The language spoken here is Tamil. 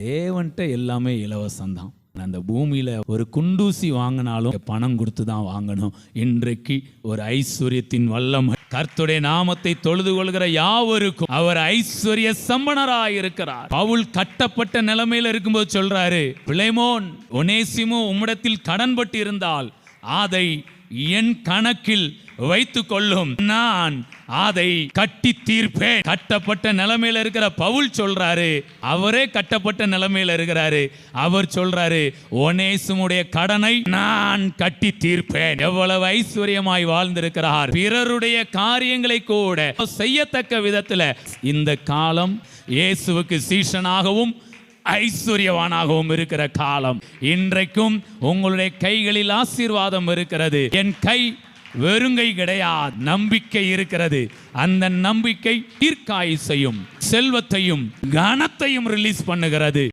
தேவன்ட்ட எல்லாமே இலவசம்தான். அந்த பூமியில ஒரு குண்டூசி வாங்கினாலும் பணம் கொடுத்து தான் வாங்கணும். இன்றைக்கு ஒரு ஐஸ்வர்யத்தின் வல்லமை கர்த்தருடைய நாமத்தை தொழுது கொள்கிற யாவருக்கும் அவர் ஐஸ்வர்ய சம்பனராய் இருக்கிறார். பவுல் கட்டப்பட்ட நிலைமையில இருக்கும்போது சொல்றாரு, பிலேமோன் ஒனேசிமு உம்மிடத்தில் கடன்பட்டு இருந்தால் அதை என் கணக்கில் வைத்துக் கொள்ளும், நான் அதை கட்டி தீர்ப்பேன். கட்டப்பட்ட நிலைமையில இருக்கிற பவுல் சொல்றாரு, அவரே கட்டப்பட்ட நிலைமையில இருக்கிறாரு. அவர் சொல்றாரு, ஒனேசிமுடைய கடனை நான் கட்டி தீர்ப்பேன். எவ்வளவு ஐஸ்வர்யமாய் வாழ்ந்திருக்கிறார். பிறருடைய காரியங்களை கூட செய்யத்தக்க விதத்தில் இந்த காலம் இயேசுவுக்கு சீஷனாகவும் ஐஸ்வர்யவானாகவும் இருக்கிற காலம். இன்றைக்கும் உங்களுடைய கைகளில் ஆசீர்வாதம் இருக்கிறது. என் கை வெறுங்கை கிடையாது, நம்பிக்கை இருக்கிறது. அந்த நம்பிக்கை தீர்க்காயுசையும் செல்வத்தையும் கனத்தையும் ரிலீஸ் பண்ணுகிறது.